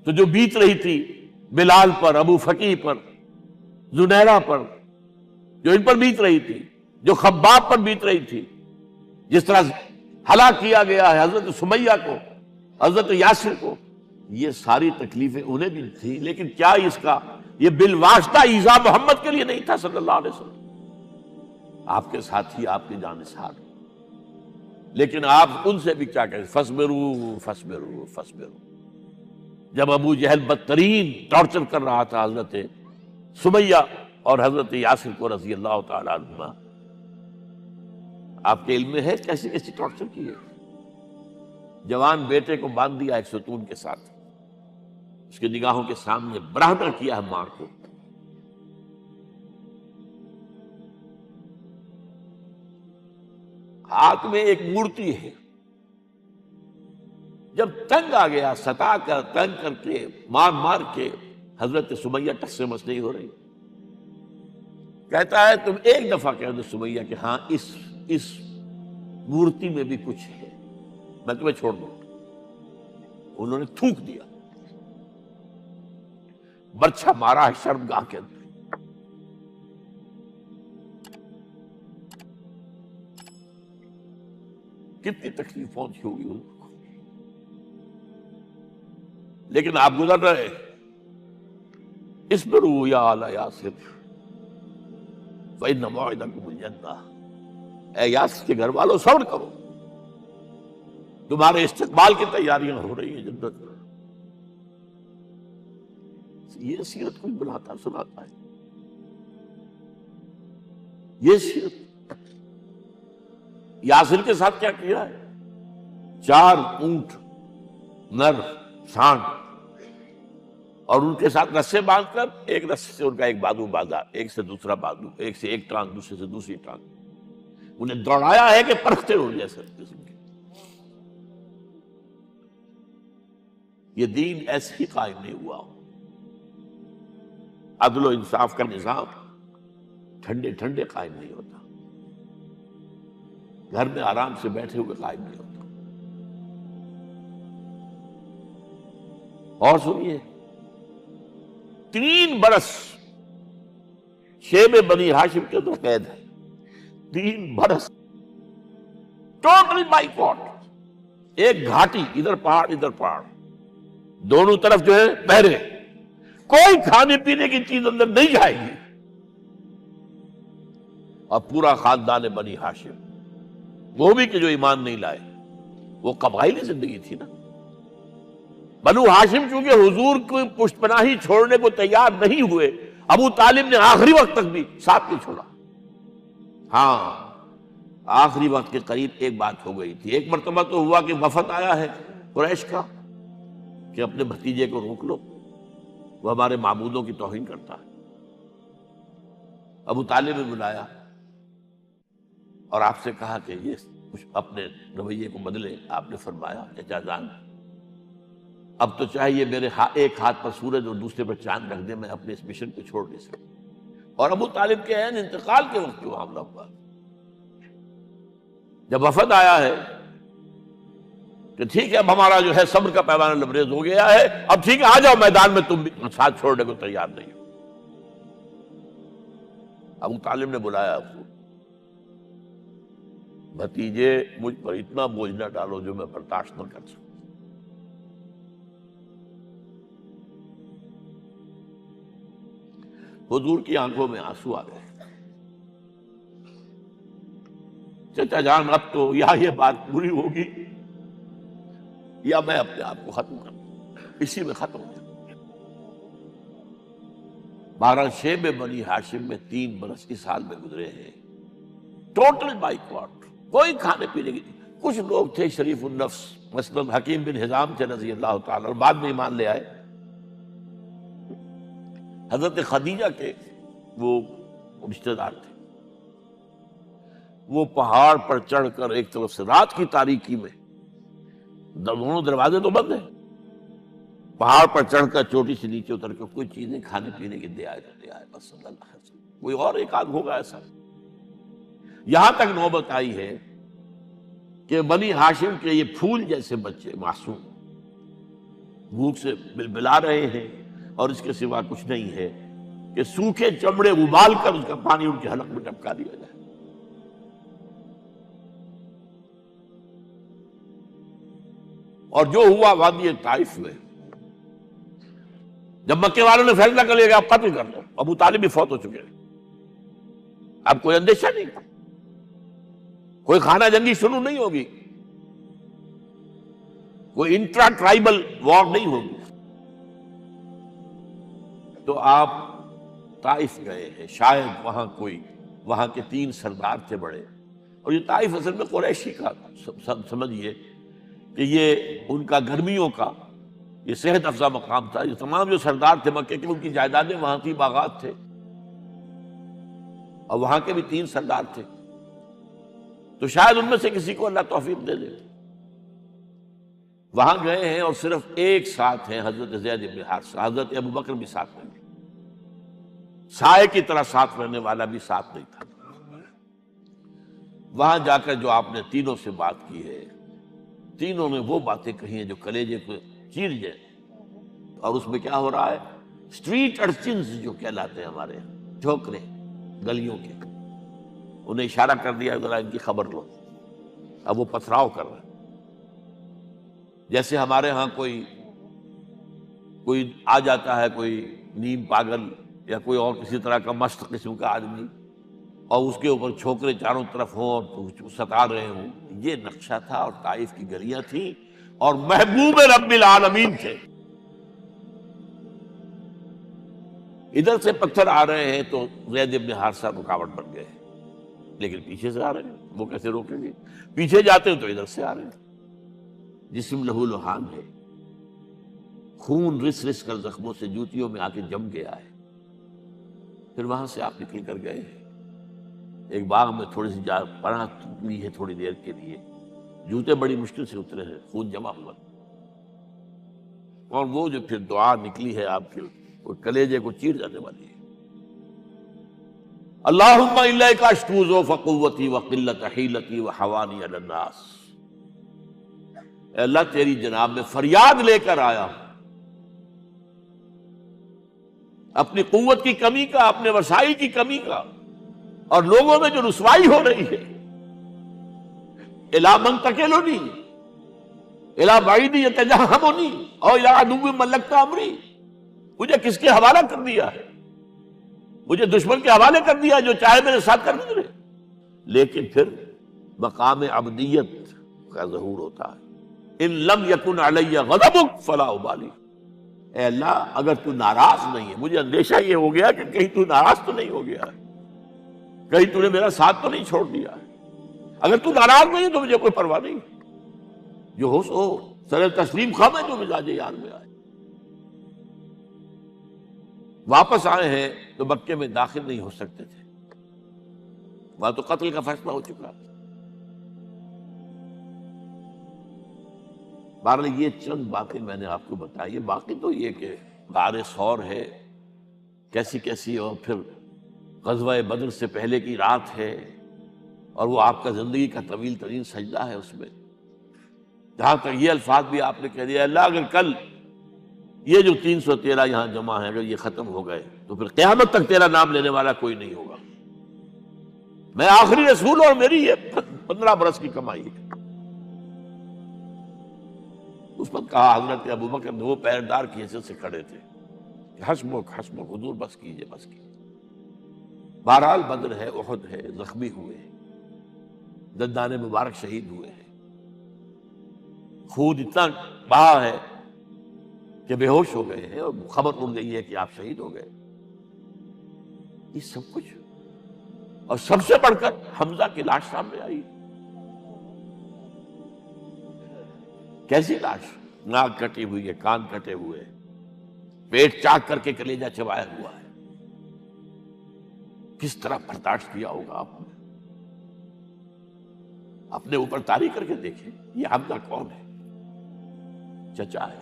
تو جو بیت رہی تھی بلال پر، ابو فقیہ پر، زنیرہ پر، جو ان پر بیت رہی تھی، جو خباب پر بیت رہی تھی، جس طرح ہلاک کیا گیا ہے حضرت سمیہ کو، حضرت یاسر کو، یہ ساری تکلیفیں انہیں بھی تھی، لیکن کیا اس کا یہ بالواسطہ ایذا محمد کے لیے نہیں تھا صلی اللہ علیہ وسلم، آپ کے ساتھی، آپ کے جانثار، لیکن آپ ان سے بھی کیا کہیں، فصبروا فصبروا فصبروا۔ جب ابو جہل بدترین ٹارچر کر رہا تھا حضرت سمیہ اور حضرت یاسر کو رضی اللہ تعالی عنہما، آپ کے علم میں ہے کیسی کیسی ٹارچر کی ہے؟ جوان بیٹے کو باندھ دیا ایک ستون کے ساتھ، اس کی نگاہوں کے سامنے برہنہ کیا ہے ماں کو، ہاتھ میں ایک مورتی ہے، جب تنگ آ گیا، ستا کر تنگ کر کے مار مار کے حضرت سمیہ ٹس سے مس نہیں ہو رہی، کہتا ہے تم ایک دفعہ کہہ دو سمیہ کہ ہاں اس مورتی میں بھی کچھ ہے، میں تمہیں چھوڑ دوں۔ انہوں نے تھوک دیا، برچھا مارا ہے شرمگاہ کے اندر۔ کتنی تکلیف پہنچی ہوگی ان کو، لیکن آپ گزر رہے، اصبروا یا آل یاسر فإن موعدکم الجنہ، اے یاسر کے گھر والوں صبر کرو، تمہارے استقبال کی تیاریاں ہو رہی ہیں جنت میں۔ یہ سیرت کوئی بلاتا سناتا ہے، یہ سیرت۔ یاسر کے ساتھ کیا کیا ہے؟ 4 اونٹ نر سانڈ، اور ان کے ساتھ رسے باندھ کر ایک رسے سے ان کا ایک بازو باندھا، ایک سے دوسرا بازو، ایک سے ایک ٹانگ، دوسرے سے دوسری ٹانگ، انہیں دوڑایا ہے کہ پرکھتے ہو جیسے قسم کے۔ یہ دین ایسے ہی قائم نہیں ہوا، عدل و انصاف کا نظام ٹھنڈے ٹھنڈے قائم نہیں ہوتا، گھر میں آرام سے بیٹھے ہوئے قائم نہیں ہوتا۔ اور سنیے، 3 برس شیب بنی ہاشم کے تو قید ہے، 3 برس ٹوٹل بائیکاٹ، ایک گھاٹی، ادھر پہاڑ ادھر پہاڑ، دونوں طرف جو ہے پہرے، کوئی کھانے پینے کی چیز اندر نہیں جائے گی، اور پورا خاندان بنی ہاشم، وہ بھی کہ جو ایمان نہیں لائے، وہ قبائلی زندگی تھی نا۔ بنو ہاشم چونکہ حضور کو پشت پناہی چھوڑنے کو تیار نہیں ہوئے، ابو طالب نے آخری وقت تک بھی ساتھ نہیں چھوڑا۔ ہاں، آخری وقت کے قریب ایک بات ہو گئی تھی، ایک مرتبہ تو ہوا کہ وفد آیا ہے قریش کا کہ اپنے بھتیجے کو روک لو، وہ ہمارے معبودوں کی توہین کرتا ہے۔ ابو طالب نے بلایا اور آپ سے کہا کہ یہ کچھ اپنے رویے کو بدلے۔ آپ نے فرمایا چچا جان، اب تو چاہیے میرے ایک ہاتھ پر سورج اور دوسرے پر چاند رکھ دے، میں اپنے اس مشن کو چھوڑ نہیں سکتا۔ اور ابو طالب کے عین انتقال کے وقت جو معاملہ ہوا، جب وفد آیا ہے کہ ٹھیک ہے اب ہمارا جو ہے صبر کا پیمانہ لبریز ہو گیا ہے، اب ٹھیک ہے آ جاؤ میدان میں، تم بھی ساتھ چھوڑنے کو تیار نہیں ہو۔ ابو طالب نے بلایا آپ کو، بھتیجے مجھ پر اتنا بوجھ نہ ڈالو جو میں برداشت نہ کر سکوں۔ حضور کی آنکھوں میں آنسو آ گئے۔ چچا جان اب تو یا یہ بات پوری ہوگی یا میں اپنے آپ کو ختم کر دوں، اسی میں ختم ہو جاؤں۔ 12 شیب بنی ہاشم میں 3 برس اس حال میں گزرے ہیں، ٹوٹل بائیکاٹ، کوئی کھانے پینے کی۔ کچھ لوگ تھے شریف النفس، مثلا حکیم بن حزام تھے رضی اللہ تعالی، اور بعد میں ایمان لے آئے۔ حضرت خدیجہ کے وہ رشتہ دار تھے، وہ پہاڑ پر چڑھ کر ایک طرف سے رات کی تاریکی میں، دونوں دروازے تو بند ہیں، پہاڑ پر چڑھ کر چوٹی سے نیچے اتر کر کوئی چیزیں کھانے پینے کی دے آئے بس صلی اللہ علیہ وسلم۔ کوئی اور ایک آدھ ہوگا ایسا۔ یہاں تک نوبت آئی ہے کہ بنی ہاشم کے یہ پھول جیسے بچے معصوم، بھوک سے بلبلا رہے ہیں، اور اس کے سوا کچھ نہیں ہے کہ سوکھے چمڑے ابال کر اس کا پانی ان کے حلق میں ٹپکا دیا جائے۔ اور جو ہوا وادی طائف میں، جب مکے والوں نے فیصلہ کر لیا کہ آپ قتل کر دو، ابو طالب بھی فوت ہو چکے ہیں، اب کوئی اندیشہ نہیں، کوئی خانہ جنگی شروع نہیں ہوگی، کوئی انٹرا ٹرائبل وار نہیں ہوگی، تو آپ طائف گئے ہیں۔ شاید وہاں کے 3 سردار تھے بڑے، اور یہ طائف اصل میں قریشی کا سمجھیے کہ یہ ان کا گرمیوں کا یہ صحت افزا مقام تھا۔ یہ تمام جو سردار تھے مکے کے، ان کی جائیدادیں وہاں تھی، باغات تھے، اور وہاں کے بھی 3 سردار تھے، تو شاید ان میں سے کسی کو اللہ توفیق دے دے۔ وہاں گئے ہیں اور صرف ایک ساتھ ہیں، حضرت زید بن حارثہ، حضرت ابو بکر بھی ساتھ نہیں، سائے کی طرح ساتھ رہنے والا بھی ساتھ نہیں تھا۔ وہاں جا کر جو آپ نے تینوں سے بات کی ہے، تینوں نے وہ باتیں کہی ہیں جو کلیجے کو چیر جائے، اور اس میں کیا ہو رہا ہے؟ اسٹریٹ ارچنز جو کہلاتے ہیں ہمارے یہاں، ٹھوکرے گلیوں کے، انہیں اشارہ کر دیا ذرا ان کی خبر لو، اب وہ پتھراؤ کر رہے ہیں۔ جیسے ہمارے ہاں کوئی آ جاتا ہے، کوئی نیم پاگل یا کوئی اور کسی طرح کا مست قسم کا آدمی، اور اس کے اوپر چھوکرے چاروں طرف ہوں اور ستا رہے ہوں، یہ نقشہ تھا، اور طائف کی گلیاں تھیں، اور محبوب رب العالمین تھے۔ ادھر سے پتھر آ رہے ہیں تو زید بن حارثہ رکاوٹ بن گئے، لیکن پیچھے سے آ رہے ہیں، وہ کیسے روکیں گے؟ پیچھے جاتے ہیں تو ادھر سے آ رہے ہیں۔ جسم لہو لہان ہے، خون رس رس کر زخموں سے جوتیوں میں آ کے جم گیا ہے۔ پھر وہاں سے آپ نکل کر گئے ہیں، ایک باغ میں تھوڑی سی پناہ لی ہے تھوڑی دیر کے لیے، جوتے بڑی مشکل سے اترے ہیں، خون جمع ہوا، اور وہ جو پھر دعا نکلی ہے آپ کے، وہ کلیجے کو چیر جانے والی ہے۔ اللہم الیک اشکو ضعف قوتی وقلت حیلتی وحوانی علی الناس، اے اللہ تیری جناب میں فریاد لے کر آیا ہوں، اپنی قوت کی کمی کا، اپنے وسائل کی کمی کا، اور لوگوں میں جو رسوائی ہو رہی ہے، الی من تکلنی الی بعید یتجہمنی اور الی عدو ملکت امری، مجھے کس کے حوالہ کر دیا ہے؟ مجھے دشمن کے حوالے کر دیا، جو چاہے میرے ساتھ کر گزرے۔ لیکن پھر مقام عبدیت کا ظہور ہوتا ہے، ان لم یکن علی غضبک فلا ابالی، اے اللہ اگر تو ناراض نہیں ہے، مجھے اندیشہ یہ ہو گیا کہ کہیں تو ناراض تو نہیں ہو گیا ہے، کہیں تو نے میرا ساتھ تو نہیں چھوڑ دیا ہے۔ اگر تو ناراض نہیں ہے تو مجھے کوئی پرواہ نہیں، جو ہو سو سر تسلیم خم ہے، جو مزاج یار میں آئے۔ واپس آئے ہیں تو مکے میں داخل نہیں ہو سکتے تھے، وہاں تو قتل کا فیصلہ ہو چکا۔ بہرحال یہ چند باتیں میں نے آپ کو بتائی، باقی تو یہ کہ غار ثور ہے کیسی کیسی، اور پھر غزوہ بدر سے پہلے کی رات ہے، اور وہ آپ کا زندگی کا طویل ترین سجدہ ہے۔ اس میں جہاں تک یہ الفاظ بھی آپ نے کہہ دیا، اللہ اگر کل یہ جو 313 یہاں جمع ہے اگر یہ ختم ہو گئے تو پھر قیامت تک تیرا نام لینے والا کوئی نہیں ہوگا، میں آخری رسول اور میری یہ 15 برس کی کمائی ہے۔ اس وقت کہا حضرت ابو بکر نے، وہ پہردار کی حیثیت سے کھڑے تھے، کہ حسبک حسبک حضور بس کیجئے بس کیجئے۔ بہرحال بدر ہے، احد ہے، زخمی ہوئے ہیں، دندان مبارک شہید ہوئے ہیں، خون اتنا بہا ہے کہ بے ہوش ہو گئے ہیں، اور خبر اڑ گئی ہے کہ آپ شہید ہو گئے۔ یہ سب کچھ، اور سب سے بڑھ کر حمزہ کی لاش سامنے آئی۔ کیسی لاش؟ ناک کٹی ہوئی ہے، کان کٹے ہوئے ہیں، پیٹ چاک کر کے کلیجہ چبایا ہوا ہے۔ کس طرح برداشت کیا ہوگا آپ نے؟ اپنے اوپر تاری کر کے دیکھیں، یہ حمزہ کون ہے؟ چچا ہے،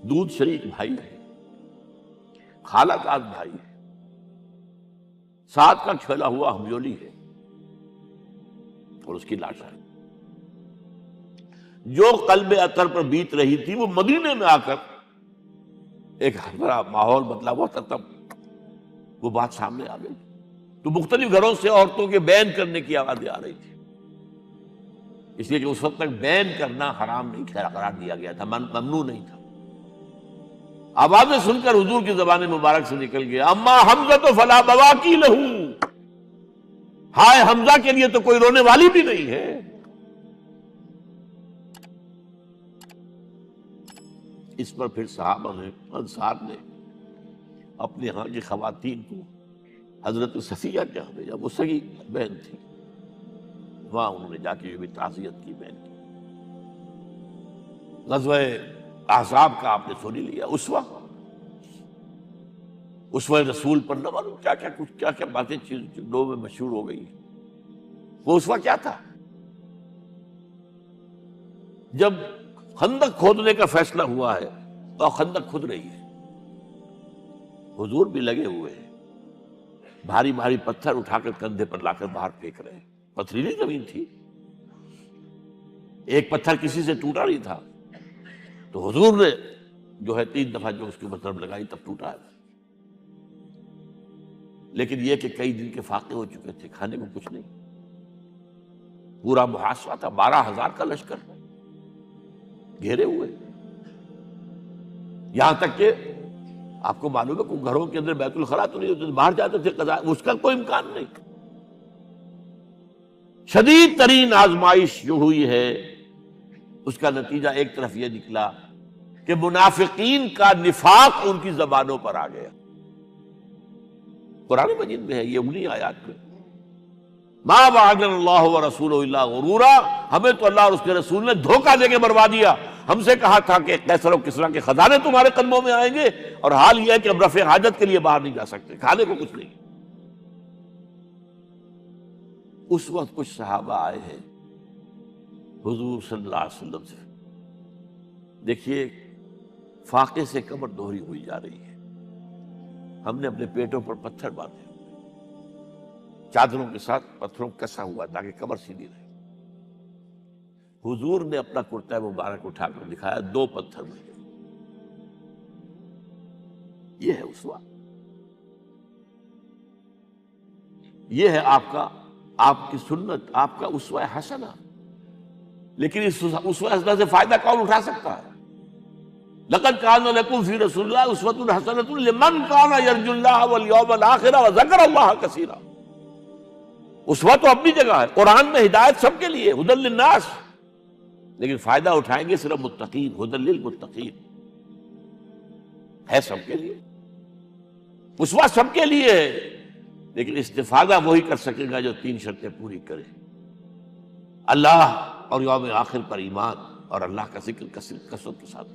دودھ شریک بھائی ہے، خالہ کا بھائی ہے، ساتھ کا کھیلا ہوا ہمجولی ہے، اور اس کی لاش ہے۔ جو قلب اطہر پر بیت رہی تھی وہ مدینے میں آ کر ایک بڑا ماحول بدلا ہوا تھا، تب وہ بات سامنے آ گئی. تو مختلف گھروں سے عورتوں کے بین کرنے کی آوازیں آ رہی تھی، اس لیے کہ اس وقت تک بین کرنا حرام نہیں قرار دیا گیا تھا، ممنوع نہیں تھا. آوازیں سن کر حضور کی زبان مبارک سے نکل گیا اما حمزہ تو فلا بواکی لہو، ہائے حمزہ کے لیے تو کوئی رونے والی بھی نہیں ہے. اس پر پھر صحابہ نے، انصار نے اپنے ہاں کی خواتین کو حضرت صفیہ کے یہاں بھیجا، وہ سگی بہن تھی، وہاں انہوں نے جا کے بھی تعزیت کی بہن کی. غزوہ احزاب کا آپ نے سن ہی لیا، اسوہ رسول پر نہ معلوم کیا کیا باتیں لوگوں میں مشہور ہو گئی. وہ اسوہ کیا تھا؟ جب خندق کھودنے کا فیصلہ ہوا ہے تو خندق کھود رہی ہے، حضور بھی لگے ہوئے ہیں، بھاری بھاری پتھر اٹھا کر کندھے پر لا کر باہر پھینک رہے ہیں. پتھریلی زمین تھی، ایک پتھر کسی سے ٹوٹا نہیں تھا، تو حضور نے جو ہے 3 دفعہ جو اس کے اوپر ضرب لگائی تب ٹوٹا ہے. لیکن یہ کہ کئی دن کے فاقے ہو چکے تھے، کھانے کو کچھ نہیں، پورا محاصرہ تھا، 12,000 کا لشکر گھیرے ہوئے. یہاں تک کہ آپ کو معلوم ہے کہ گھروں کے اندر بیت الخلا تو نہیں ہوتے، باہر جاتے تھے قضاء، اس کا کوئی امکان نہیں. شدید ترین آزمائش جو ہوئی ہے اس کا نتیجہ ایک طرف یہ نکلا کہ منافقین کا نفاق ان کی زبانوں پر آ گیا. قرآن مجید میں ہے یہ انہی آیات میں، ما وعدنا اللہ ورسولہ الا غرورا، ہمیں تو اللہ اور اس کے رسول نے دھوکہ دے کے مروا دیا. ہم سے کہا تھا کہ قیصر و کسریٰ کے خزانے تمہارے قدموں میں آئیں گے، اور حال یہ ہے کہ اب رفع حاجت کے لیے باہر نہیں جا سکتے، کھانے کو کچھ نہیں. اس وقت کچھ صحابہ آئے ہیں حضور صلی اللہ علیہ وسلم سے، دیکھیے فاقے سے کمر دوہری ہوئی جا رہی ہے، ہم نے اپنے پیٹوں پر پتھر باندھے، چادروں کے ساتھ پتھروں کسا ہوا تاکہ کمر سیدھی رہے. حضور نے اپنا کرتا مبارک اٹھا کر دکھایا، 2 پتھر میں. یہ ہے اسوہ، یہ ہے آپ کی سنت، آپ کا اسوہ حسنہ. لیکن اس اسوہ حسنہ سے فائدہ کون اٹھا سکتا ہے؟ لقد كان لكم في رسول الله اسوة حسنة لمن كان يرجو الله واليوم الآخر وذكر الله كثيرا. اسوہ تو اپنی جگہ ہے، قرآن میں ہدایت سب کے لیے، ہدی للناس، لیکن فائدہ اٹھائیں گے صرف متقین، ہدی للمتقین ہے سب کے لیے. اسوہ سب کے لیے ہے، لیکن استفادہ وہی کر سکے گا جو 3 شرطیں پوری کرے: اللہ اور یوم آخر پر ایمان، اور اللہ کا ذکر کثرت کے ساتھ.